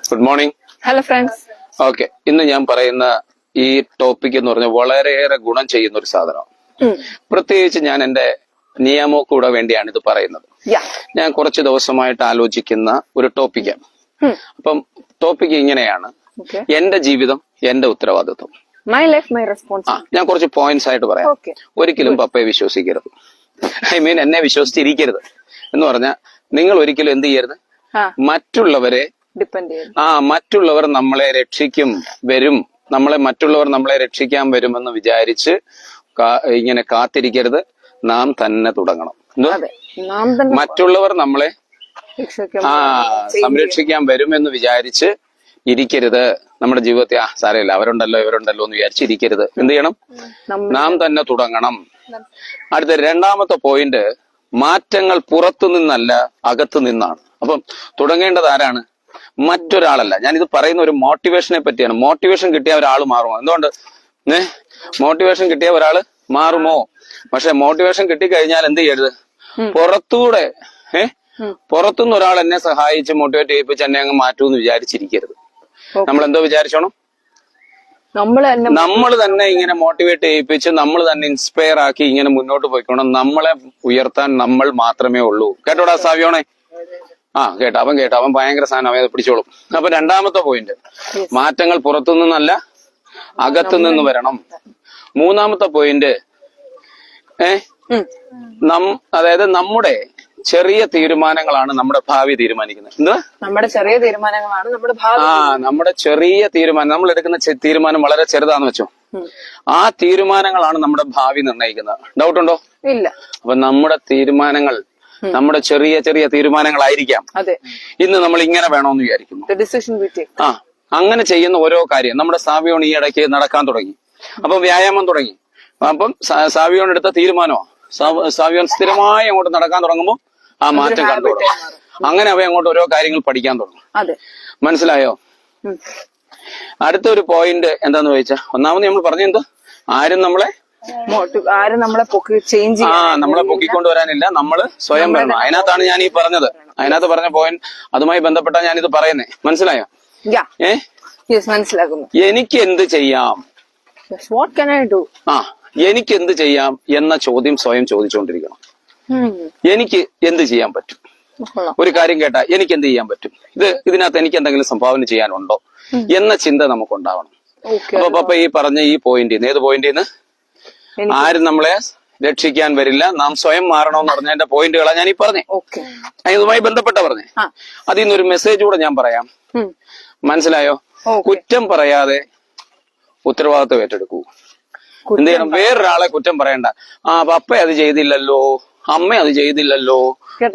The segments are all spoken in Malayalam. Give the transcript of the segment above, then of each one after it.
Good morning. Hello friends. Okay, ഇന്ന് ഞാൻ പറയുന്ന ഈ ടോപ്പിക് എന്ന് പറഞ്ഞാൽ വളരെയേറെ ഗുണം ചെയ്യുന്ന ഒരു സാധനമാണ്. പ്രത്യേകിച്ച് ഞാൻ എന്റെ നിയമോക്കൂടെ വേണ്ടിയാണ് ഇത് പറയുന്നത്. ഞാൻ കുറച്ച് ദിവസമായിട്ട് ആലോചിക്കുന്ന ഒരു ടോപ്പിക്കാണ്. അപ്പം ടോപ്പിക് ഇങ്ങനെയാണ്: എന്റെ ജീവിതം എന്റെ ഉത്തരവാദിത്വം. My life my responsibility. ഞാൻ കുറച്ച് പോയിന്റ്സ് ആയിട്ട് പറയാം. ഒരിക്കലും പപ്പയെ വിശ്വസിക്കരുത്, എന്നെ വിശ്വസിച്ചിരിക്കരുത് എന്ന് പറഞ്ഞാൽ നിങ്ങൾ ഒരിക്കലും എന്ത് ചെയ്യരുത്, മറ്റുള്ളവരെ മറ്റുള്ളവർ നമ്മളെ രക്ഷിക്കും വരും, മറ്റുള്ളവർ നമ്മളെ രക്ഷിക്കാൻ വരുമെന്ന് വിചാരിച്ച് ഇങ്ങനെ കാത്തിരിക്കരുത്. നാം തന്നെ തുടങ്ങണം. മറ്റുള്ളവർ നമ്മളെ സംരക്ഷിക്കാൻ വരുമെന്ന് വിചാരിച്ച് ഇരിക്കരുത്. നമ്മുടെ ജീവിതത്തെ സാരമില്ല, അവരുണ്ടല്ലോ ഇവരുണ്ടല്ലോ എന്ന് വിചാരിച്ചിരിക്കരുത്. എന്ത് ചെയ്യണം? നാം തന്നെ തുടങ്ങണം. അടുത്ത രണ്ടാമത്തെ പോയിന്റ്, മാറ്റങ്ങൾ പുറത്തു നിന്നല്ല അകത്തു നിന്നാണ്. അപ്പം തുടങ്ങേണ്ടത് ആരാണ്? മറ്റൊരാളല്ല. ഞാനിത് പറയുന്ന ഒരു മോട്ടിവേഷനെ പറ്റിയാണ്. മോട്ടിവേഷൻ കിട്ടിയ ഒരാൾ മാറുമോ? എന്തുകൊണ്ട്? മോട്ടിവേഷൻ കിട്ടിയ ഒരാള് മാറുമോ? പക്ഷെ മോട്ടിവേഷൻ കിട്ടിക്കഴിഞ്ഞാൽ എന്ത് ചെയ്യരുത്, പുറത്തൂടെ പുറത്തുനിന്ന് ഒരാൾ എന്നെ സഹായിച്ച് മോട്ടിവേറ്റ് ചെയ്യിപ്പിച്ച് എന്നെ അങ്ങ് മാറ്റൂന്ന് വിചാരിച്ചിരിക്കരുത്. നമ്മൾ എന്തോ വിചാരിച്ചോണം? നമ്മൾ തന്നെ ഇങ്ങനെ മോട്ടിവേറ്റ് ചെയ്യിപ്പിച്ച് നമ്മൾ തന്നെ ഇൻസ്പയർ ആക്കി ഇങ്ങനെ മുന്നോട്ട് പോയിക്കോണം. നമ്മളെ ഉയർത്താൻ നമ്മൾ മാത്രമേ ഉള്ളൂ. കേട്ടോടാ സാവിയോണേ? കേട്ടോ, അവൻ ഭയങ്കര സാധനം, അവൻ പിടിച്ചോളും. അപ്പൊ രണ്ടാമത്തെ പോയിന്റ്, മാറ്റങ്ങൾ പുറത്തുനിന്നല്ല അകത്തു നിന്ന് വരണം. മൂന്നാമത്തെ പോയിന്റ്, അതായത് നമ്മുടെ ചെറിയ തീരുമാനങ്ങളാണ് നമ്മുടെ ഭാവി തീരുമാനിക്കുന്നത്. എന്തുവാ? നമ്മുടെ ചെറിയ തീരുമാനങ്ങളാണ് നമ്മുടെ ഭാവി. നമ്മുടെ ചെറിയ തീരുമാനം, നമ്മൾ എടുക്കുന്ന തീരുമാനം വളരെ ചെറുതാന്ന് വെച്ചോ, ആ തീരുമാനങ്ങളാണ് നമ്മുടെ ഭാവി നിർണ്ണയിക്കുന്നത്. ഡൗട്ട് ഉണ്ടോ? ഇല്ല. അപ്പൊ നമ്മുടെ തീരുമാനങ്ങൾ നമ്മുടെ ചെറിയ ചെറിയ തീരുമാനങ്ങളായിരിക്കാം. ഇന്ന് നമ്മൾ ഇങ്ങനെ വേണോന്ന് വിചാരിക്കുന്നു. അങ്ങനെ ചെയ്യുന്ന ഓരോ കാര്യം. നമ്മുടെ സാവിയോൺ ഈ ഇടയ്ക്ക് നടക്കാൻ തുടങ്ങി, അപ്പം വ്യായാമം തുടങ്ങി. അപ്പം സാവിയോൺ എടുത്ത തീരുമാനമോ, സാവിയോൺ സ്ഥിരമായി അങ്ങോട്ട് നടക്കാൻ തുടങ്ങുമ്പോൾ ആ മാറ്റം കണ്ടു. അങ്ങനെ അവ അങ്ങോട്ട് ഓരോ കാര്യങ്ങൾ പഠിക്കാൻ തുടങ്ങും. മനസ്സിലായോ? അടുത്ത ഒരു പോയിന്റ് എന്താന്ന് ചോദിച്ചാൽ, ഒന്നാമത് നമ്മൾ പറഞ്ഞെന്തോ, ആരും നമ്മളെ നമ്മളെ പൊക്കിക്കൊണ്ടുവരാനില്ല, നമ്മള് സ്വയം വരണം. അതിനകത്താണ് ഞാൻ ഈ പറഞ്ഞത്. അതിനകത്ത് പറഞ്ഞ പോയിന്റ് അതുമായി ബന്ധപ്പെട്ടാ ഞാനിത് പറയുന്നേ. മനസ്സിലായോ? മനസ്സിലാക്കുന്നു. എനിക്ക് എന്ത് ചെയ്യാം, എനിക്ക് എന്ത് ചെയ്യാം എന്ന ചോദ്യം സ്വയം ചോദിച്ചുകൊണ്ടിരിക്കണം. എനിക്ക് എന്ത് ചെയ്യാൻ പറ്റും? ഒരു കാര്യം കേട്ടാ എനിക്ക് എന്ത് ചെയ്യാൻ പറ്റും, ഇതിനകത്ത് എനിക്ക് എന്തെങ്കിലും സംഭാവന ചെയ്യാനുണ്ടോ എന്ന ചിന്ത നമുക്കുണ്ടാവണം. അപ്പൊ പപ്പ ഈ പറഞ്ഞ ഈ പോയിന്റിന്ന്, ഏത് പോയിന്റിന്ന്? ആരും നമ്മളെ രക്ഷിക്കാൻ വരില്ല, നാം സ്വയം മാറണമെന്ന് പറഞ്ഞതിന്റെ പോയിന്റുകളാണ് ഞാൻ ഈ പറഞ്ഞേ. ഇതുമായി ബന്ധപ്പെട്ട പറഞ്ഞേ. അതിൽ നിന്നൊരു മെസ്സേജ് കൂടെ ഞാൻ പറയാം. മനസ്സിലായോ? കുറ്റം പറയാതെ ഉത്തരവാദിത്വം ഏറ്റെടുക്കൂ. എന്ത് ചെയ്യണം? വേറൊരാളെ കുറ്റം പറയണ്ട. പപ്പ അത് ചെയ്തില്ലല്ലോ, അമ്മ അത് ചെയ്തില്ലല്ലോ,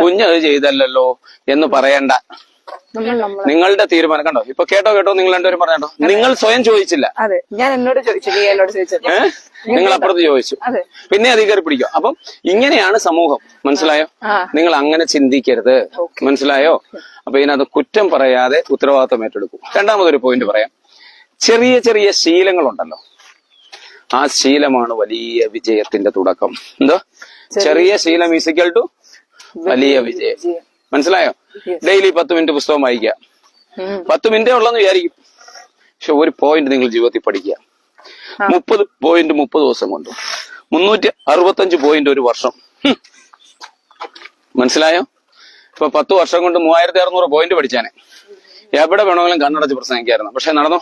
കുഞ്ഞത് ചെയ്തല്ലോ എന്ന് പറയണ്ട. നിങ്ങളുടെ തീരുമാനം. കണ്ടോ, ഇപ്പൊ കേട്ടോ നിങ്ങൾ രണ്ടുപേരും പറഞ്ഞോ, നിങ്ങൾ സ്വയം ചോദിച്ചില്ല, നിങ്ങൾ അപ്പുറത്ത് ചോദിച്ചു, പിന്നെ അത് കയറി പിടിക്കും. അപ്പം ഇങ്ങനെയാണ് സമൂഹം. മനസ്സിലായോ? നിങ്ങൾ അങ്ങനെ ചിന്തിക്കരുത്. മനസ്സിലായോ? അപ്പൊ ഇതിനകത്ത് കുറ്റം പറയാതെ ഉത്തരവാദിത്വം ഏറ്റെടുക്കും. രണ്ടാമതൊരു പോയിന്റ് പറയാം. ചെറിയ ചെറിയ ശീലങ്ങളുണ്ടല്ലോ, ആ ശീലമാണ് വലിയ വിജയത്തിന്റെ തുടക്കം. എന്തോ? ചെറിയ ശീലം ഈസിക്കൽ ടു വലിയ വിജയം. മനസ്സിലായോ? ഡെയിലി 10 മിനിറ്റ് പുസ്തകം വായിക്കുക. 10 മിനിറ്റേ ഉള്ളെന്ന് വിചാരിക്കും, പക്ഷെ ഒരു പോയിന്റ് നിങ്ങൾ ജീവിതത്തിൽ പഠിക്കുക. 30 പോയിന്റ് 30 ദിവസം കൊണ്ട് 365 പോയിന്റ് ഒരു വർഷം. മനസ്സിലായോ? ഇപ്പൊ 10 വർഷം കൊണ്ട് 3600 പോയിന്റ് പഠിച്ചാനെ എവിടെ വേണമെങ്കിലും കണ്ണടച്ച് പ്രസംഗിക്കായിരുന്നു. പക്ഷെ നടന്നോ?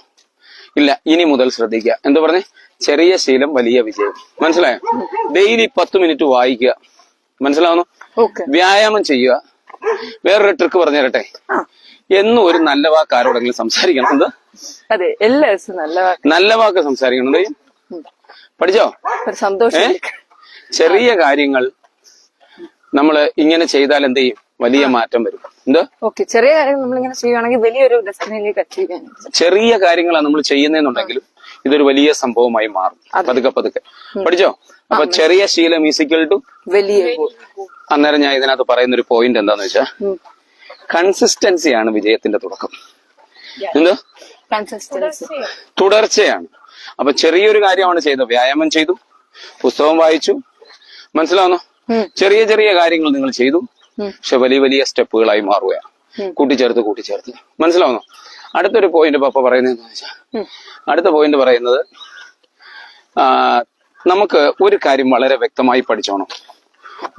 ഇല്ല. ഇനി മുതൽ ശ്രദ്ധിക്കുക. എന്ത് പറഞ്ഞേ? ചെറിയ ശീലം വലിയ വിജയം. മനസ്സിലായോ? ഡെയിലി 10 മിനിറ്റ് വായിക്കുക. മനസ്സിലാവുന്നു? വ്യായാമം ചെയ്യുക. വേറൊരു ട്രിക്ക് പറഞ്ഞു തരട്ടെ. എന്നും ഒരു നല്ല വാക്ക് ആരോടെങ്കിലും സംസാരിക്കണം. എന്ത്? നല്ല വാക്ക് സംസാരിക്കണം. പഠിച്ചോ? സന്തോഷം. ചെറിയ കാര്യങ്ങൾ നമ്മള് ഇങ്ങനെ ചെയ്താൽ എന്ത് ചെയ്യും? വലിയ മാറ്റം വരും. എന്ത്? ചെറിയ കാര്യങ്ങൾ നമ്മളിങ്ങനെ ചെയ്യുകയാണെങ്കിൽ വലിയൊരു ഡെസ്റ്റിനിയിലേക്ക് അച്ചീവ് ചെയ്യാൻ. ചെറിയ കാര്യങ്ങളാണ് നമ്മൾ ചെയ്യുന്നതെന്നുണ്ടെങ്കിലും ഇതൊരു വലിയ സംഭവമായി മാറും. പതുക്കെ പതുക്കെ. പഠിച്ചോ? അപ്പൊ ചെറിയ ശീലം ഈസിക്കൽ ടു വലിയ. അന്നേരം ഞാൻ ഇതിനകത്ത് പറയുന്ന ഒരു പോയിന്റ് എന്താന്ന് വെച്ചാൽ, കൺസിസ്റ്റൻസിയാണ് വിജയത്തിന്റെ തുടക്കം. എന്തോ? തുടർച്ചയാണ്. അപ്പൊ ചെറിയൊരു കാര്യമാണ് ചെയ്തത്. വ്യായാമം ചെയ്തു, പുസ്തകം വായിച്ചു. മനസ്സിലാവുന്നോ? ചെറിയ ചെറിയ കാര്യങ്ങൾ നിങ്ങൾ ചെയ്തു, പക്ഷെ വലിയ വലിയ സ്റ്റെപ്പുകളായി മാറുകയാണ്. കൂട്ടിച്ചേർത്ത്. മനസ്സിലാവുന്നോ? അടുത്തൊരു പോയിന്റ് പപ്പ പറയുന്നത് അടുത്ത പോയിന്റ് പറയുന്നത് നമുക്ക് ഒരു കാര്യം വളരെ വ്യക്തമായി പഠിച്ചോണം.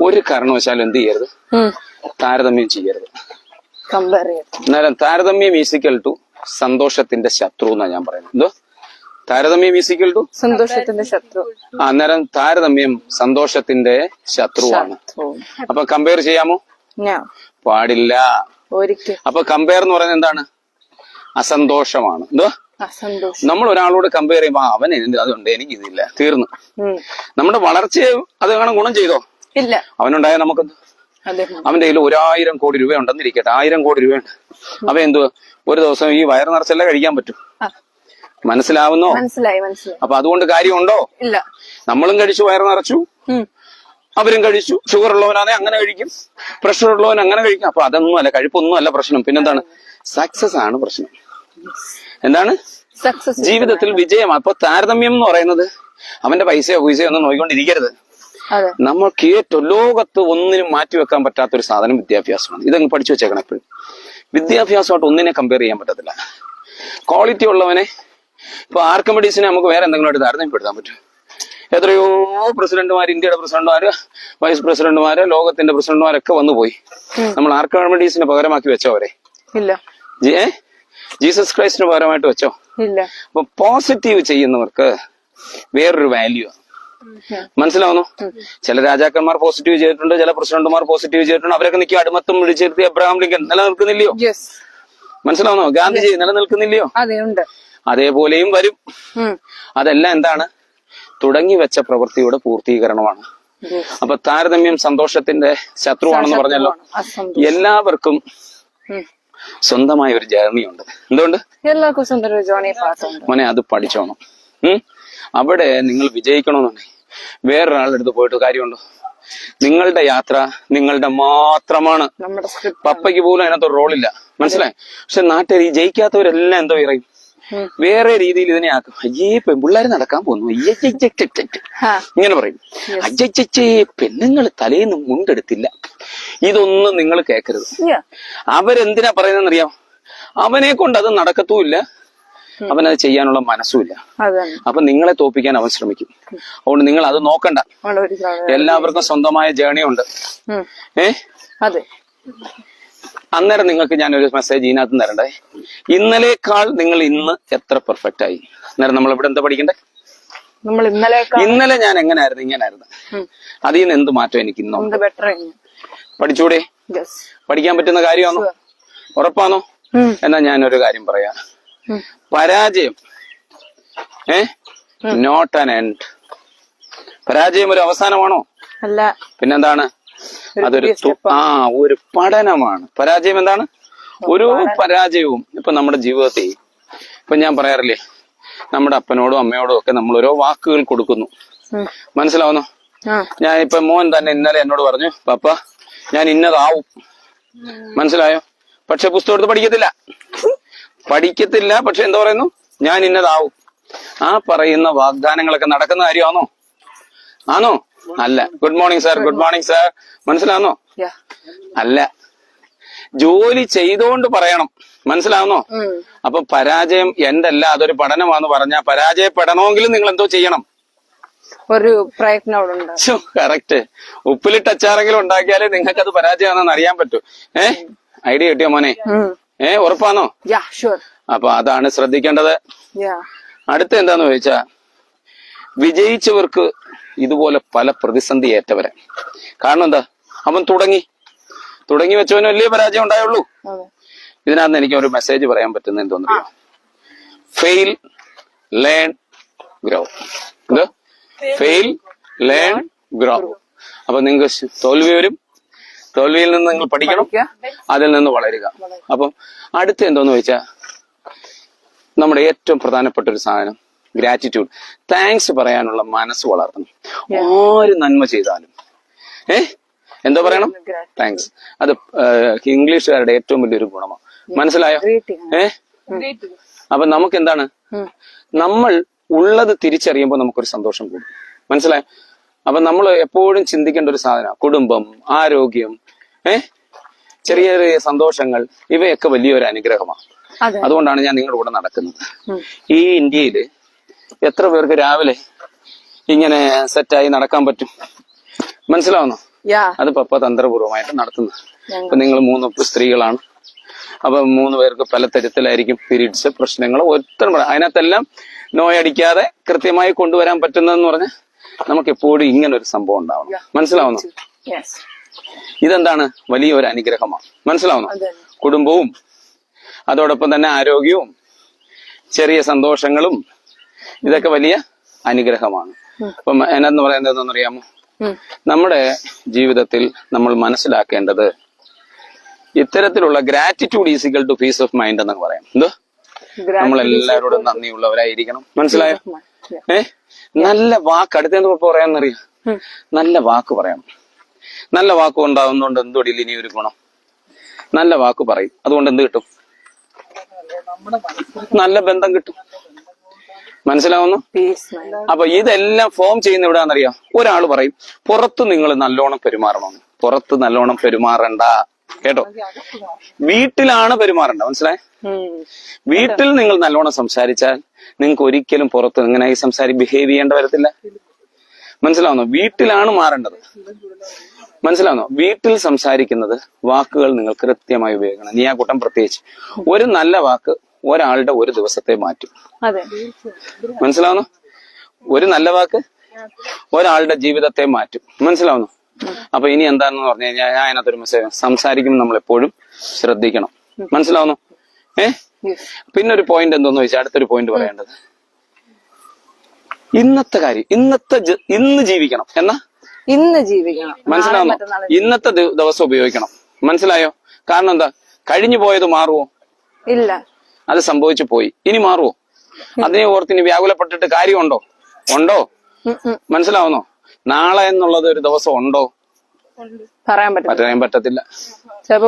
ഒരു കാരണവശാലും എന്ത് ചെയ്യരുത്, താരതമ്യം ചെയ്യരുത്. അന്നേരം താരതമ്യം ഈസിക്കൽ ടു സന്തോഷത്തിന്റെ ശത്രു എന്നാ ഞാൻ പറയുന്നത്. എന്തോ താരതമ്യം ഈസിക്കൽ ടു സന്തോഷത്തിന്റെ ശത്രു. അന്നേരം താരതമ്യം സന്തോഷത്തിന്റെ ശത്രുവാണ്. അപ്പൊ കമ്പയർ ചെയ്യാമോ? പാടില്ല. അപ്പൊ കമ്പയർ എന്ന് പറയുന്നത് എന്താണ്? അസന്തോഷമാണ്. എന്തോ നമ്മൾ ഒരാളോട് കമ്പയർ ചെയ്യുമ്പോ അവൻ അതുണ്ട് എനിക്ക് ഇതില്ല, തീർന്നു. നമ്മുടെ വളർച്ചയെ അത് കാണാൻ ഗുണം ചെയ്തോ? ഇല്ല. അവനുണ്ടായ നമുക്കെന്ത്? അവന്റെ കയ്യിൽ 1000 കോടി രൂപ ഉണ്ടെന്നിരിക്കട്ടെ, 1000 കോടി രൂപയുണ്ട്. അവ എന്തുവാ ഒരു ദിവസം ഈ വയറ് നിറച്ചല്ലേ കഴിക്കാൻ പറ്റും? മനസ്സിലാവുന്നോ? മനസ്സിലായി. അപ്പൊ അതുകൊണ്ട് കാര്യമുണ്ടോ? ഇല്ല. നമ്മളും കഴിച്ചു, വയറ് നിറച്ചു, അവരും കഴിച്ചു. ഷുഗർ ഉള്ളവനാണെ അങ്ങനെ കഴിക്കും, പ്രഷർ ഉള്ളവൻ അങ്ങനെ കഴിക്കും. അപ്പൊ അതൊന്നും അല്ല, കഴിപ്പൊന്നും അല്ല പ്രശ്നം. പിന്നെന്താണ്? സക്സസ് ആണ് പ്രശ്നം. എന്താണ്? സക്സസ്. ജീവിതത്തിൽ വിജയം. അപ്പൊ താരതമ്യം എന്ന് പറയുന്നത് അവന്റെ പൈസയോ ഒന്നും നോക്കിക്കൊണ്ടിരിക്കരുത്. നമ്മൾക്ക് ഏറ്റവും ലോകത്ത് ഒന്നിനും മാറ്റിവെക്കാൻ പറ്റാത്തൊരു സാധനം വിദ്യാഭ്യാസമാണ്. ഇതങ്ങ് പഠിച്ചു വെച്ചേക്കണം എപ്പോഴും. വിദ്യാഭ്യാസമായിട്ട് ഒന്നിനെ കമ്പയർ ചെയ്യാൻ പറ്റത്തില്ല. ക്വാളിറ്റി ഉള്ളവനെ ഇപ്പൊ ആർക്കിമിഡീസിനെ നമുക്ക് വേറെ എന്തെങ്കിലും ആയിട്ട് താരതമ്യപ്പെടുത്താൻ പറ്റും. എത്രയോ പ്രസിഡന്റുമാർ, ഇന്ത്യയുടെ പ്രസിഡന്റുമാര്, വൈസ് പ്രസിഡന്റുമാര്, ലോകത്തിന്റെ പ്രസിഡന്റുമാരൊക്കെ വന്നുപോയി. നമ്മൾ ആർക്കിമിഡീസിനെ പകരമാക്കി വെച്ചോ? ഇല്ല. ജീസസ് ക്രൈസ്റ്റിന് പകരമായിട്ട് വെച്ചോ? ഇല്ല. അപ്പൊ പോസിറ്റീവ് ചെയ്യുന്നവർക്ക് വേറൊരു വാല്യൂ ആണ്. മനസ്സിലാവുന്നു? ചില രാജാക്കന്മാർ പോസിറ്റീവ് ചെയ്തിട്ടുണ്ട്, ചില പ്രസിഡന്റുമാർ പോസിറ്റീവ് ചെയ്തിട്ടുണ്ട്. അവരൊക്കെ നിൽക്കും. അടിമത്തം വിളിച്ചിരുത്തി എബ്രഹാം ലിങ്കൻ നിലനിൽക്കുന്നില്ലയോ? മനസ്സിലാവുന്നോ? ഗാന്ധിജി നിലനിൽക്കുന്നില്ലയോ? അതേപോലെയും വരും. അതെല്ലാം എന്താണ്? തുടങ്ങി വെച്ച പ്രവൃത്തിയുടെ പൂർത്തീകരണമാണ്. അപ്പൊ താരതമ്യം സന്തോഷത്തിന്റെ ശത്രുവാണെന്ന് പറഞ്ഞല്ലോ. എല്ലാവർക്കും സ്വന്തമായ ഒരു ജേർണി ഉണ്ട്. എന്തുകൊണ്ട്? മോനെ അത് പഠിച്ചോണം. അവിടെ നിങ്ങൾ വിജയിക്കണമെന്നുണ്ടെങ്കിൽ വേറൊരാളുടെ അടുത്ത് പോയിട്ട് കാര്യമുണ്ടോ? നിങ്ങളുടെ യാത്ര നിങ്ങളുടെ മാത്രമാണ്. പപ്പയ്ക്ക് പോലും അതിനകത്ത് ഒരു റോളില്ല. മനസ്സിലായി? പക്ഷെ നാട്ടുകാർ ഈ ജയിക്കാത്തവരെല്ലാം എന്തോ പറയും, വേറെ രീതിയിൽ ഇതിനെ ആക്കും. അയ്യേ പെൺപിള്ളേര് നടക്കാൻ പോകുന്നു, ഇങ്ങനെ പറയും. അയ്യേ പെണ്ണുങ്ങൾ തലേന്ന് മുണ്ടെടുത്തില്ല. ഇതൊന്നും നിങ്ങൾ കേൾക്കരുത്. അവരെന്തിനാ പറയുന്നതെന്നറിയാം? അവനെ കൊണ്ട് അത് നടക്കത്തുമില്ല, അവനത് ചെയ്യാനുള്ള മനസ്സുമില്ല. അപ്പൊ നിങ്ങളെ തോപ്പിക്കാൻ അവൻ ശ്രമിക്കും. അതുകൊണ്ട് നിങ്ങൾ അത് നോക്കണ്ട. എല്ലാവർക്കും സ്വന്തമായ ജേണി ഉണ്ട്. അന്നേരം നിങ്ങൾക്ക് ഞാനൊരു മെസ്സേജ് ഇതിനകത്ത് തരണ്ടേ. ഇന്നലേക്കാൾ നിങ്ങൾ ഇന്ന് എത്ര പെർഫെക്റ്റ് ആയി? അന്നേരം നമ്മൾ ഇവിടെ എന്താ പഠിക്കണ്ടേ? ഇന്നലെ ഞാൻ എങ്ങനായിരുന്നു, ഇങ്ങനായിരുന്നു. അതിൽ നിന്ന് എന്ത് മാറ്റം എനിക്ക് ഇന്നോ? പഠിച്ചൂടെ? പഠിക്കാൻ പറ്റുന്ന കാര്യമാണോ? ഉറപ്പാണോ? എന്നാ ഞാനൊരു കാര്യം പറയാം. പരാജയം നോട്ട് ആൻ എൻഡ്. പരാജയം ഒരു അവസാനമാണോ? അല്ല. പിന്നെന്താണ്? അതൊരു ഒരു പഠനമാണ്. പരാജയം എന്താണ്? ഒരു പരാജയവും ഇപ്പൊ നമ്മുടെ ജീവിതത്തിൽ ഇപ്പൊ ഞാൻ പറയാറില്ലേ, നമ്മുടെ അപ്പനോടും അമ്മയോടും ഒക്കെ നമ്മൾ ഓരോ വാക്കുകൾ കൊടുക്കുന്നു. മനസ്സിലാവുന്നു? ഞാൻ ഇപ്പൊ മോൻ തന്നെ ഇന്നലെ എന്നോട് പറഞ്ഞു, പപ്പ ഞാൻ ഇന്നതാവും. മനസ്സിലായോ? പക്ഷെ പുസ്തകം എടുത്ത് പഠിക്കത്തില്ല. പക്ഷെ എന്താ പറയുന്നു? ഞാൻ ഇന്നതാവും. ആ പറയുന്ന വാഗ്ദാനങ്ങളൊക്കെ നടക്കുന്ന കാര്യമാണോ? ആണോ? അല്ല. Good morning sir, good morning sir. മനസ്സിലാവുന്നോ? അല്ല. ജോലി ചെയ്തുകൊണ്ട് പറയണം. മനസ്സിലാവുന്നോ? അപ്പൊ പരാജയം എന്റെ അല്ല, അതൊരു പഠനമാന്ന് പറഞ്ഞാൽ പരാജയപ്പെടണമെങ്കിലും നിങ്ങൾ എന്തോ ചെയ്യണം? ഒരു പ്രയത്നം. കറക്റ്റ്. ഉപ്പിലിട്ട് അച്ചാറെങ്കിലും ഉണ്ടാക്കിയാലേ നിങ്ങൾക്ക് അത് പരാജയമാണെന്ന് അറിയാൻ പറ്റൂ. ഐഡിയ കിട്ടിയോ മോനെ? ഉറപ്പാണോ? അപ്പൊ അതാണ് ശ്രദ്ധിക്കേണ്ടത്. അടുത്ത എന്താന്ന് ചോദിച്ചാ, വിജയിച്ചവർക്ക് ഇതുപോലെ പല പ്രതിസന്ധി ഏറ്റവരെ. കാരണം എന്താ? അവൻ തുടങ്ങി വെച്ചവന് വലിയ പരാജയം ഉണ്ടായുള്ളൂ. ഇതിനകത്ത് എനിക്ക് ഒരു മെസ്സേജ് പറയാൻ പറ്റുന്ന എന്തോന്നറിയോ? Fail, learn, grow. ഇത് ഫെയിൽ, ലേൺ, ഗ്രോ. അപ്പൊ നിങ്ങൾക്ക് തോൽവി വരും. തോൽവിയിൽ നിന്ന് നിങ്ങൾ പഠിക്കണം, അതിൽ നിന്ന് വളരുക. അപ്പം അടുത്ത എന്തോന്ന് ചോദിച്ചാ, നമ്മുടെ ഏറ്റവും പ്രധാനപ്പെട്ട ഒരു സാധനം ഗ്രാറ്റിറ്റ്യൂഡ്. താങ്ക്സ് പറയാനുള്ള മനസ്സ് വളർത്തണം. ആര് നന്മ ചെയ്താലും എന്തോ പറയണം? താങ്ക്സ്. അത് ഇംഗ്ലീഷുകാരുടെ ഏറ്റവും വലിയൊരു ഗുണമാണ്. മനസ്സിലായോ? അപ്പൊ നമുക്ക് എന്താണ്? നമ്മൾ ഉള്ളത് തിരിച്ചറിയുമ്പോൾ നമുക്കൊരു സന്തോഷം കൂടും. മനസ്സിലായോ? അപ്പൊ നമ്മൾ എപ്പോഴും ചിന്തിക്കേണ്ട ഒരു സാധനം കുടുംബം, ആരോഗ്യം, ചെറിയ ചെറിയ സന്തോഷങ്ങൾ, ഇവയൊക്കെ വലിയൊരു അനുഗ്രഹമാണ്. അതെ. അതുകൊണ്ടാണ് ഞാൻ നിങ്ങളുടെ കൂടെ നടക്കുന്നത്. ഈ ഇന്ത്യയില് എത്ര പേർക്ക് രാവിലെ ഇങ്ങനെ സെറ്റായി നടക്കാൻ പറ്റും? മനസ്സിലാവുന്നോ? അത് പപ്പ തന്ത്രപൂർവ്വമായിട്ട് നടത്തുന്നത്. ഇപ്പൊ നിങ്ങൾ 3 സ്ത്രീകളാണ്. അപ്പൊ 3 പേർക്ക് പല തരത്തിലായിരിക്കും പീരീഡ്സ് പ്രശ്നങ്ങൾ ഒത്തരം. അതിനകത്തെല്ലാം നോയടിക്കാതെ കൃത്യമായി കൊണ്ടുവരാൻ പറ്റുന്നതെന്ന് പറഞ്ഞാൽ നമുക്ക് എപ്പോഴും ഇങ്ങനെ ഒരു സംഭവം ഉണ്ടാവണം. മനസ്സിലാവുന്നു? ഇതെന്താണ്? വലിയൊരു അനുഗ്രഹമാണ്. മനസ്സിലാവുന്നു? കുടുംബവും അതോടൊപ്പം തന്നെ ആരോഗ്യവും ചെറിയ സന്തോഷങ്ങളും ഇതൊക്കെ വലിയ അനുഗ്രഹമാണ്. അപ്പം എന്നാന്ന് പറയുന്നത് എന്താണെന്നറിയാമോ? നമ്മുടെ ജീവിതത്തിൽ നമ്മൾ മനസ്സിലാക്കേണ്ടത് ഇത്തരത്തിലുള്ള gratitude is equal to peace of mind എന്നൊക്കെ പറയാം. എന്തോ നമ്മളെല്ലാവരോടും നന്ദിയുള്ളവരായിരിക്കണം. മനസ്സിലായോ? നല്ല വാക്ക് അടുത്തെന്ന് പറയാന്നറിയാം. നല്ല വാക്ക് പറയണം. നല്ല വാക്ക് ഉണ്ടാകുന്നതുകൊണ്ട് എന്തോടില്ല ഇനി ഒരു ഗുണം? നല്ല വാക്ക് പറയും. അതുകൊണ്ട് എന്ത് കിട്ടും? നല്ല ബന്ധം കിട്ടും. മനസ്സിലാവുന്നു? അപ്പൊ ഇതെല്ലാം ഫോം ചെയ്യുന്ന എവിടെയാണെന്നറിയാം. ഒരാൾ പറയും പുറത്ത് നിങ്ങൾ നല്ലോണം പെരുമാറണം. പുറത്ത് നല്ലോണം പെരുമാറണ്ട കേട്ടോ, വീട്ടിലാണ് പെരുമാറണ്ട. മനസ്സിലായേ? വീട്ടിൽ നിങ്ങൾ നല്ലോണം സംസാരിച്ചാൽ നിങ്ങൾക്ക് ഒരിക്കലും പുറത്ത് ഇങ്ങനെ ബിഹേവ് ചെയ്യേണ്ട വരത്തില്ല. മനസ്സിലാവുന്നോ? വീട്ടിലാണ് മാറേണ്ടത്. മനസ്സിലാവുന്നോ? വീട്ടിൽ സംസാരിക്കുന്നത് വാക്കുകൾ നിങ്ങൾ കൃത്യമായി ഉപയോഗിക്കണം. നീ ആ കൂട്ടം പ്രത്യേകിച്ച് ഒരു നല്ല വാക്ക് ഒരാളുടെ ഒരു ദിവസത്തെ മാറ്റും. മനസ്സിലാവുന്നു? ഒരു നല്ല വാക്ക് ഒരാളുടെ ജീവിതത്തെ മാറ്റും. മനസ്സിലാവുന്നു? അപ്പൊ ഇനി എന്താണെന്ന് പറഞ്ഞു കഴിഞ്ഞാൽ ഞാൻ അതിനകത്തൊരു മെസ്സേജ് സംസാരിക്കുമ്പോൾ നമ്മൾ എപ്പോഴും ശ്രദ്ധിക്കണം. മനസ്സിലാവുന്നു? പിന്നെ ഒരു പോയിന്റ് എന്തോന്ന് ചോദിച്ചാൽ അടുത്തൊരു പോയിന്റ് പറയേണ്ടത് ഇന്നത്തെ കാര്യം ഇന്ന് ജീവിക്കണം എന്നാ ഇന്ന് ജീവിക്കണം. മനസ്സിലാവുന്നു? ഇന്നത്തെ ദിവസം ഉപയോഗിക്കണം. മനസ്സിലായോ? കാരണം എന്താ? കഴിഞ്ഞു പോയത് മാറുവോ? ഇല്ല. അത് സംഭവിച്ചു പോയി. ഇനി മാറുവോ? അതിനെ ഓർത്തിനി വ്യാകുലപ്പെട്ടിട്ട് കാര്യമുണ്ടോ? ഉണ്ടോ? മനസ്സിലാവുന്നോ? നാളെ എന്നുള്ളത് ഒരു ദിവസം ഉണ്ടോ? പറയാൻ പറ്റത്തില്ല. ചിലപ്പോ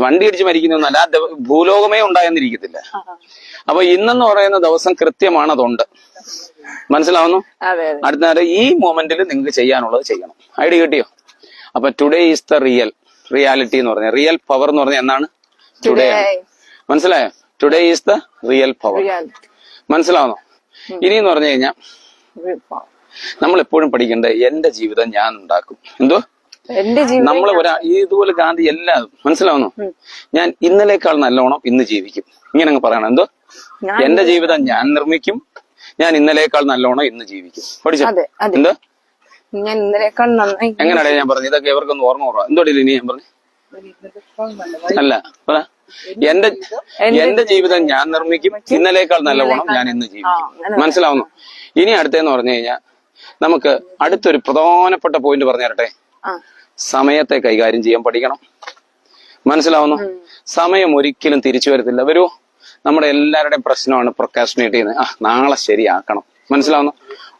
വണ്ടി ഇടിച്ച് മരിക്കുന്നൊന്നല്ല, ഭൂലോകമേ ഉണ്ടായെന്നിരിക്കത്തില്ല. അപ്പൊ ഇന്നെന്ന് പറയുന്ന ദിവസം കൃത്യമാണ്, അതുണ്ട്. മനസ്സിലാവുന്നു? അടുത്ത നേരം ഈ മൊമെന്റിൽ നിങ്ങൾക്ക് ചെയ്യാനുള്ളത് ചെയ്യണം. ഐഡിയ കിട്ടിയോ? അപ്പൊ ടുഡേ ഈസ് ദ റിയാലിറ്റി എന്ന് പറഞ്ഞ റിയൽ പവർ എന്ന് പറഞ്ഞാൽ എന്നാണ്? ടുഡേ. മനസ്സിലായോ? Today is the real power. മനസ്സിലാവുന്നോ? ഇനി എന്ന് പറഞ്ഞു കഴിഞ്ഞാൽ നമ്മൾ എപ്പോഴും പഠിക്കേണ്ടത് എന്റെ ജീവിതം ഞാൻ ഉണ്ടാക്കും. എന്തോ നമ്മൾ ഇതുപോലെ ഗാന്ധി എല്ലാം മനസ്സിലാവുന്നു. ഞാൻ ഇന്നലേക്കാൾ നല്ലോണം ഇന്ന് ജീവിക്കും. ഇങ്ങനെ അങ്ങ് പറയണം. എന്തോ എന്റെ ജീവിതം ഞാൻ നിർമ്മിക്കും, ഞാൻ ഇന്നലേക്കാൾ നല്ലോണം ഇന്ന് ജീവിക്കും. പഠിച്ചോ? എന്തോ ഞാൻ ഇന്നലേക്കാൾ നന്നായി. എങ്ങനെയാ ഞാൻ പറഞ്ഞു? ഇതൊക്കെ ഇവർക്കൊന്ന് ഓർമ്മ കുറവാ. എന്തോടില്ല ഇനി ഞാൻ പറഞ്ഞു? അല്ല, എന്റെ ജീവിതം ഞാൻ നിർമ്മിക്കും, ഇന്നലേക്കാൾ നല്ലവണ്ണം ഞാൻ ഇന്ന് ജീവിക്കും. മനസ്സിലാവുന്നു? ഇനി അടുത്തെന്ന് പറഞ്ഞു കഴിഞ്ഞാൽ നമുക്ക് അടുത്തൊരു പ്രധാനപ്പെട്ട പോയിന്റ് പറഞ്ഞു തരട്ടെ. സമയത്തെ കൈകാര്യം ചെയ്യാൻ പഠിക്കണം. മനസ്സിലാവുന്നു? സമയം ഒരിക്കലും തിരിച്ചു വരത്തില്ല. വരുമോ? നമ്മുടെ എല്ലാവരുടെയും പ്രശ്നമാണ് പ്രൊക്കാസ്റ്റിനേറ്റ് ചെയ്യുന്നത്. നാളെ ശരിയാക്കണം. മനസ്സിലാവുന്നു?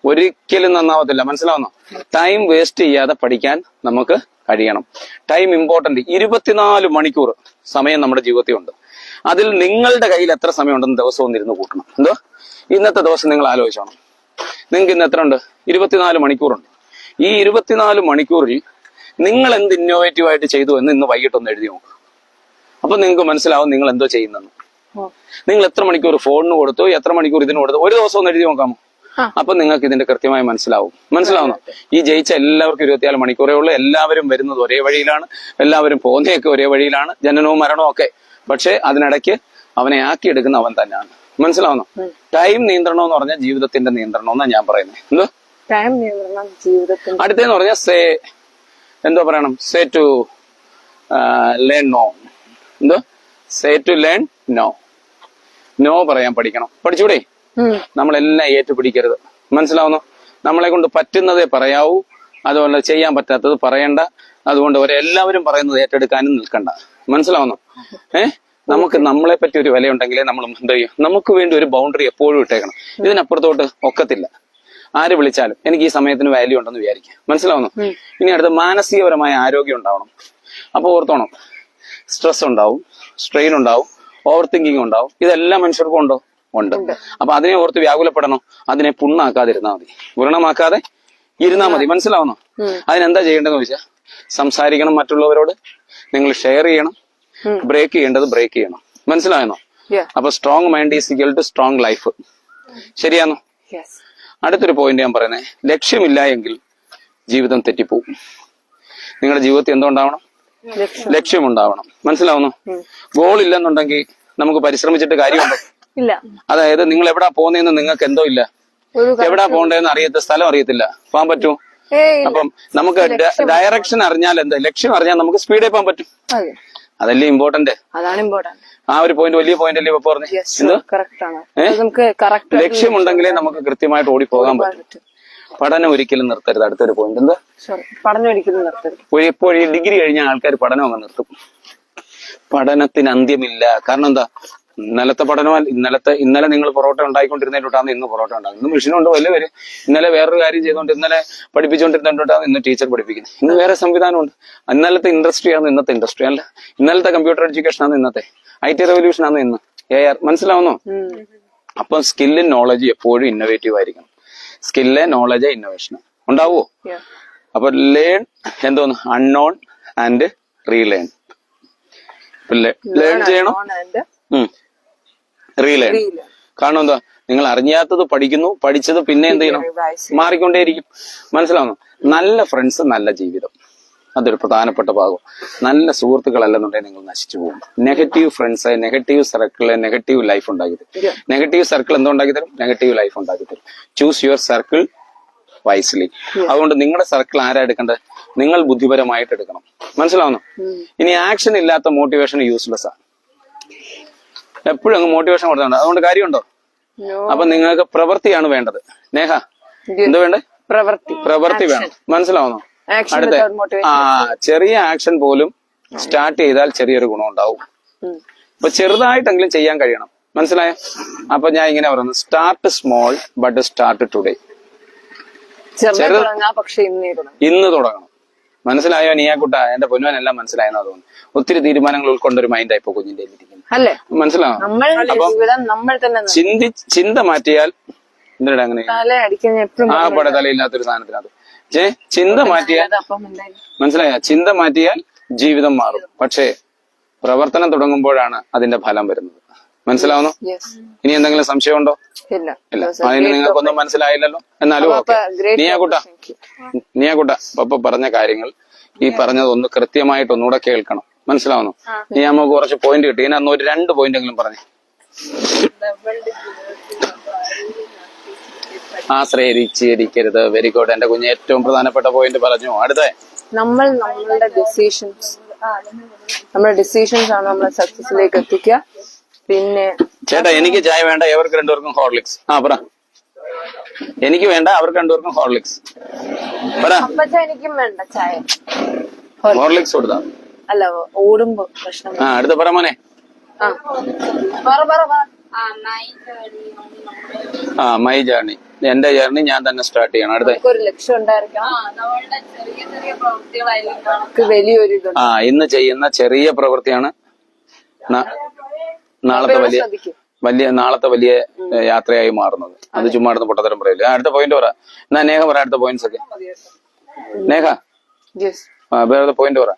ഒരിക്കലും നന്നാവത്തില്ല. മനസ്സിലാവുന്നു? ടൈം വേസ്റ്റ് ചെയ്യാതെ പഠിക്കാൻ നമുക്ക് കഴിയണം. Time important. 24 മണിക്കൂർ സമയം നമ്മുടെ ജീവിതത്തിൽ ഉണ്ട്. അതിൽ നിങ്ങളുടെ കയ്യിൽ എത്ര സമയം ഉണ്ടെന്ന് ദിവസം ഒന്നിരുന്ന് കൂട്ടണം. എന്തോ ഇന്നത്തെ ദിവസം നിങ്ങൾ ആലോചിച്ചോണം. നിങ്ങൾക്ക് ഇന്ന് എത്ര ഉണ്ട്? 24 മണിക്കൂറുണ്ട്. ഈ 24 മണിക്കൂറിൽ നിങ്ങൾ എന്ത് ഇന്നോവേറ്റീവ് ആയിട്ട് ചെയ്തു എന്ന് ഇന്ന് വൈകിട്ടൊന്ന് എഴുതി നോക്കും. അപ്പൊ നിങ്ങൾക്ക് മനസ്സിലാവും നിങ്ങൾ എന്തോ ചെയ്യുന്നെന്ന്. നിങ്ങൾ എത്ര മണിക്കൂർ ഫോണിന് കൊടുത്തു, എത്ര മണിക്കൂർ ഇതിന് കൊടുത്തു, ഒരു ദിവസം ഒന്ന് എഴുതി നോക്കാമോ? അപ്പൊ നിങ്ങൾക്ക് ഇതിന്റെ കൃത്യമായി മനസ്സിലാവും. മനസ്സിലാവുന്നു? ഈ ജയിച്ച എല്ലാവർക്കും 24 മണിക്കൂറേ ഉള്ളൂ. എല്ലാവരും വരുന്നത് ഒരേ വഴിയിലാണ്, എല്ലാവരും പോകുന്നതൊക്കെ ഒരേ വഴിയിലാണ്, ജനനവും മരണവും ഒക്കെ. പക്ഷെ അതിനിടയ്ക്ക് അവനെ ആക്കിയെടുക്കുന്ന അവൻ തന്നെയാണ്. മനസ്സിലാവുന്നു? ടൈം നിയന്ത്രണം എന്ന് പറഞ്ഞാൽ ജീവിതത്തിന്റെ നിയന്ത്രണം എന്നാണ് ഞാൻ പറയുന്നത്. എന്തോ ടൈം നിയന്ത്രണം ജീവിതത്തിന്റെ. അടുത്തെന്ന് പറഞ്ഞാൽ എന്തോ പറയണം? Say to learn no. എന്തോ say to learn no. No പറയാൻ പഠിക്കണം. പഠിച്ചൂടെ? നമ്മളെല്ലാം ഏറ്റുപിടിക്കരുത്. മനസ്സിലാവുന്നു? നമ്മളെ കൊണ്ട് പറ്റുന്നതേ പറയാവൂ, അതുപോലെ ചെയ്യാൻ പറ്റാത്തത് പറയണ്ട. അതുകൊണ്ട് എല്ലാവരും പറയുന്നത് ഏറ്റെടുക്കാനും നിൽക്കണ്ട. മനസ്സിലാവുന്നു? നമുക്ക് നമ്മളെ പറ്റി ഒരു വിലയുണ്ടെങ്കിലേ നമ്മൾ എന്ത് ചെയ്യും? നമുക്ക് വേണ്ടി ഒരു ബൗണ്ടറി എപ്പോഴും ഇട്ടേക്കണം. ഇതിനപ്പുറത്തോട്ട് ഒക്കത്തില്ല. ആര് വിളിച്ചാലും എനിക്ക് ഈ സമയത്തിന് വാല്യൂ ഉണ്ടെന്ന് വിചാരിക്കും. മനസ്സിലാവുന്നു? ഇനി അടുത്ത് മാനസികപരമായ ആരോഗ്യം ഉണ്ടാവണം. അപ്പൊ ഓർത്തോണം, സ്ട്രെസ് ഉണ്ടാവും, സ്ട്രെയിൻ ഉണ്ടാവും, ഓവർ തിങ്കിങ് ഉണ്ടാവും. ഇതെല്ലാം മനുഷ്യർക്കും ഉണ്ടോ? ഉണ്ട്. അപ്പൊ അതിനെ ഓർത്ത് വ്യാകുലപ്പെടണോ? അതിനെ പുണ്ണാക്കാതിരുന്നാൽ മതി, വ്രണമാക്കാതെ ഇരുന്നാൽ മതി. മനസ്സിലാവുന്നോ? അതിനെന്താ ചെയ്യേണ്ടതെന്ന് ചോദിച്ചാൽ സംസാരിക്കണം മറ്റുള്ളവരോട്, നിങ്ങൾ ഷെയർ ചെയ്യണം, ബ്രേക്ക് ചെയ്യേണ്ടത് ബ്രേക്ക് ചെയ്യണം. മനസ്സിലായെന്നോ? Yeah. അപ്പൊ strong mind is equal to strong life. ശരിയാണോ? Yes. അടുത്തൊരു പോയിന്റ് ഞാൻ പറയുന്നത്, ലക്ഷ്യമില്ല എങ്കിൽ ജീവിതം തെറ്റിപ്പോവും. നിങ്ങളുടെ ജീവിതത്തിൽ എന്തുണ്ടാവണം? ലക്ഷ്യമുണ്ടാവണം. മനസ്സിലാവുന്നു? ഗോൾ ഇല്ലെന്നുണ്ടെങ്കിൽ നമുക്ക് പരിശ്രമിച്ചിട്ട് കാര്യമുണ്ടോ? ഇല്ല. അതായത് നിങ്ങൾ എവിടാ പോകുന്നതെന്ന് നിങ്ങൾക്ക് എന്തോ ഇല്ല, എവിടാ പോകേണ്ടതെന്ന് അറിയത്ത സ്ഥലം അറിയത്തില്ല, പോകാൻ പറ്റുമോ? അപ്പം നമുക്ക് ഡയറക്ഷൻ അറിഞ്ഞാൽ എന്താ, ലക്ഷ്യം അറിഞ്ഞാൽ നമുക്ക് സ്പീഡിൽ പോകാൻ പറ്റും. അതല്ലേ ഇമ്പോർട്ടന്റ്. അതാണ് ഇമ്പോർട്ടന്റ്. ആ ഒരു പോയിന്റ് വലിയ പോയിന്റ് അല്ലേ ഇപ്പൊ പറഞ്ഞു? ലക്ഷ്യമുണ്ടെങ്കിലേ നമുക്ക് കൃത്യമായിട്ട് ഓടി പോകാൻ പറ്റും. പഠനം ഒരിക്കലും നിർത്തരുത്. അടുത്തൊരു പോയിന്റ് എന്താ? പഠനം ഒരിക്കലും നിർത്തരുത്. ഇപ്പോൾ ഈ ഡിഗ്രി കഴിഞ്ഞ ആൾക്കാർ പഠനം അങ്ങ് നിർത്തും. പഠനത്തിന് അന്ത്യമില്ല. കാരണം എന്താ? ഇന്നലത്തെ പഠനം ഇന്നലെ നിങ്ങൾ പൊറോട്ട ഉണ്ടായിക്കൊണ്ടിരുന്നതിലോട്ടാണ് ഇന്ന് പൊറോട്ട ഉണ്ടാകും. ഇന്ന് മെഷീനുണ്ടോ വല്ല പേര്. ഇന്നലെ വേറൊരു കാര്യം ചെയ്തുകൊണ്ട് ഇന്നലെ പഠിപ്പിച്ചുകൊണ്ടിരുന്നോട്ടാണ് ഇന്ന് ടീച്ചർ പഠിപ്പിക്കുന്നത്. ഇന്ന് വേറെ സംവിധാനമുണ്ട്. ഇന്നലത്തെ ഇൻഡസ്ട്രിയാണ് ഇന്നത്തെ ഇൻഡസ്ട്രി അല്ല. ഇന്നലത്തെ കമ്പ്യൂട്ടർ എഡ്യൂക്കേഷൻ ആണ് ഇന്നത്തെ. IT റെവല്യൂഷൻ ആണ് ഇന്ന്. AR. മനസ്സിലാവുന്നോ? അപ്പം സ്കില്ലും നോളജ് എപ്പോഴും ഇന്നോവേറ്റീവ് ആയിരിക്കണം. സ്കില്ല്, നോളജ്, ഇന്നോവേഷൻ ഉണ്ടാവുമോ? അപ്പൊ ലേൺ എന്തോന്ന്? Unknown and relearn. ലേൺ ചെയ്യണം, റീലേൺ. കാരണം എന്താ? നിങ്ങൾ അറിഞ്ഞാത്തത് പഠിക്കുന്നു, പഠിച്ചത് പിന്നെ എന്ത് ചെയ്യണം? മാറിക്കൊണ്ടേയിരിക്കും. മനസ്സിലാവുന്നു? നല്ല ഫ്രണ്ട്സ്, നല്ല ജീവിതം, അതൊരു പ്രധാനപ്പെട്ട ഭാഗം. നല്ല സുഹൃത്തുക്കളല്ലെന്നുണ്ടെങ്കിൽ നിങ്ങൾ നശിച്ചു പോകും. Negative friends, negative circle, negative life ഉണ്ടാക്കി തരും. നെഗറ്റീവ് സർക്കിൾ എന്തുണ്ടാക്കി തരും? നെഗറ്റീവ് ലൈഫ് ഉണ്ടാക്കി തരും. Choose your circle wisely. അതുകൊണ്ട് നിങ്ങളുടെ സർക്കിൾ ആരാ എടുക്കേണ്ടത്? നിങ്ങൾ ബുദ്ധിപരമായിട്ട് എടുക്കണം. മനസ്സിലാവുന്നു? ഇനി ആക്ഷൻ ഇല്ലാത്ത മോട്ടിവേഷൻ യൂസ്ലെസ് ആണ്. എപ്പോഴും അങ്ങ് മോട്ടിവേഷൻ കൊടുത്തോണ്ട് അതുകൊണ്ട് കാര്യമുണ്ടോ? അപ്പൊ നിങ്ങൾക്ക് പ്രവൃത്തിയാണ് വേണ്ടത്. നേഹ, എന്താ വേണ്ടേ? പ്രവൃത്തി വേണം. മനസ്സിലാവുന്നോ? അടുത്ത ചെറിയ ആക്ഷൻ പോലും സ്റ്റാർട്ട് ചെയ്താൽ ചെറിയൊരു ഗുണം ഉണ്ടാവും. അപ്പൊ ചെറുതായിട്ടെങ്കിലും ചെയ്യാൻ കഴിയണം. മനസ്സിലായോ? അപ്പൊ ഞാൻ ഇങ്ങനെ പറയുന്നു, start small but start today. ഇന്ന് തുടങ്ങണം. മനസ്സിലായോ? നീയാക്കുട്ട, എന്റെ പൊന്നുവാനെല്ലാം മനസ്സിലായെന്ന് തോന്നുന്നു. ഒത്തിരി തീരുമാനങ്ങൾ ഉൾക്കൊണ്ടൊരു മൈൻഡായി ഇപ്പൊ കുഞ്ഞിന്റെ ഇരിക്കുന്നത്. മനസ്സിലാവും? അപ്പം ചിന്ത മാറ്റിയാൽ എന്തിനാ അങ്ങനെ ആകപ്പാടെ തലയില്ലാത്തൊരു സാധനത്തിനകത്ത് ചിന്ത മാറ്റിയാൽ, മനസ്സിലായ? ചിന്ത മാറ്റിയാൽ ജീവിതം മാറും. പക്ഷേ പ്രവർത്തനം തുടങ്ങുമ്പോഴാണ് അതിന്റെ ഫലം വരുന്നത്. മനസ്സിലാവുന്നു? ഇനി എന്തെങ്കിലും സംശയമുണ്ടോ? ഇല്ല. അതിന് നിങ്ങൾക്കൊന്നും മനസ്സിലായില്ലല്ലോ. എന്നാലും ഓക്കെ. നീയാക്കുട്ട പപ്പ പറഞ്ഞ കാര്യങ്ങൾ, ഈ പറഞ്ഞത് ഒന്ന് കൃത്യമായിട്ട് ഒന്നുകൂടെ കേൾക്കണം. മനസ്സിലാവുന്നു? നീ നമുക്ക് കുറച്ച് പോയിന്റ് കിട്ടി. ഇനി അന്ന് ഒരു 2 പോയിന്റെങ്കിലും പറഞ്ഞു. ആശ്രയിച്ചിരിക്കരുത്. Very good. എന്റെ കുഞ്ഞ് ഏറ്റവും പ്രധാനപ്പെട്ട പോയിന്റ് പറഞ്ഞു. അടുത്ത നമ്മളുടെ ഡിസിഷൻസ് ആണ് നമ്മളെ സക്സസിലേക്ക് എത്തിക്കുക. പിന്നെ ചേട്ടാ, എനിക്ക് ചായ വേണ്ട, അവർക്ക് 2 പേർക്കും ഹോർലിക്സ്. പറ. എനിക്ക് വേണ്ട, അവർക്ക് 2 പേർക്കും ഹോർലിക്സ്. പറ. എനിക്കും വേണ്ട ചായ. ഹോർലിക്സ് കൊടുത്താ അല്ല, ഓടുമ്പോ പ്രശ്നം. അടുത്ത പറ മോനെ. My journey. എന്റെ ജേർണി ഞാൻ തന്നെ സ്റ്റാർട്ട് ചെയ്യണം. അടുത്ത ഒരു ലക്ഷ്യം ഉണ്ടായിരിക്കണം. വലിയൊരു ഇന്ന് ചെയ്യുന്ന ചെറിയ പ്രവൃത്തിയാണ് നാളത്തെ വലിയ യാത്രയായി മാറുന്നത്. അത് ചുമ്മാ അടുത്ത് പൊട്ടത്തരം പറയില്ല. അടുത്ത പോയിന്റ് പറ. എന്നാ നേഹ പറ അടുത്ത പോയിന്റ്സ് ഒക്കെ. നേഹ വേറെ പോയിന്റ് പറ.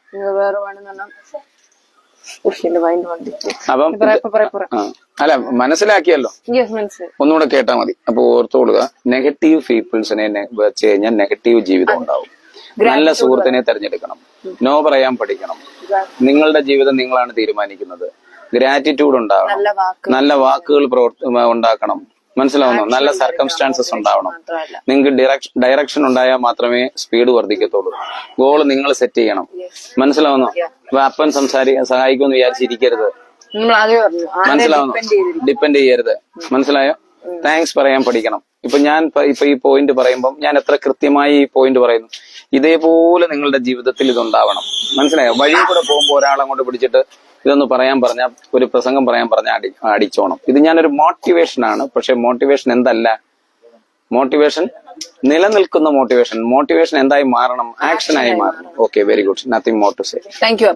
അപ്പം അല്ല, മനസ്സിലാക്കിയല്ലോ. ഒന്നുകൂടെ കേട്ടാ മതി. അപ്പൊ ഓർത്തോളുക, നെഗറ്റീവ് പീപ്പിൾസിനെ വെച്ച് കഴിഞ്ഞാൽ നെഗറ്റീവ് ജീവിതം ഉണ്ടാവും. നല്ല സുഹൃത്തിനെ തെരഞ്ഞെടുക്കണം. നോ പറയാൻ പഠിക്കണം. നിങ്ങളുടെ ജീവിതം നിങ്ങളാണ് തീരുമാനിക്കുന്നത്. ഗ്രാറ്റിറ്റ്യൂഡ് ഉണ്ടാവണം. നല്ല വാക്കുകൾ ഉണ്ടാക്കണം. മനസ്സിലാവുന്നു? നല്ല സർക്കംസ്റ്റാൻസസ് ഉണ്ടാവണം. നിങ്ങൾക്ക് ഡയറക്ഷൻ ഉണ്ടായാൽ മാത്രമേ സ്പീഡ് വർദ്ധിക്കത്തുള്ളൂ. ഗോള് നിങ്ങൾ സെറ്റ് ചെയ്യണം. മനസ്സിലാവുന്നു? അപ്പൻ സഹായിക്കുമെന്ന് വിചാരിച്ചിരിക്കരുത്. മനസ്സിലാവുന്നു? ഡിപ്പെൻഡ് ചെയ്യരുത്. മനസ്സിലായോ? താങ്ക്സ് പറയാൻ പഠിക്കണം. ഇപ്പൊ ഈ പോയിന്റ് പറയുമ്പോൾ ഞാൻ എത്ര കൃത്യമായി ഈ പോയിന്റ് പറയുന്നു. ഇതേപോലെ നിങ്ങളുടെ ജീവിതത്തിൽ ഇതുണ്ടാവണം. മനസ്സിലായോ? വഴി കൂടെ പോകുമ്പോൾ ഒരാളങ്ങോട്ട് പിടിച്ചിട്ട് ഇതൊന്ന് പറയാൻ പറഞ്ഞാൽ, ഒരു പ്രസംഗം പറയാൻ പറഞ്ഞാൽ അടിച്ചോണം. ഇത് ഞാനൊരു മോട്ടിവേഷനാണ്. പക്ഷെ മോട്ടിവേഷൻ എന്തല്ല. മോട്ടിവേഷൻ നിലനിൽക്കുന്ന മോട്ടിവേഷൻ എന്തായി മാറണം? ആക്ഷനായി മാറണം. Okay, very good. Nothing more to say. Thank U.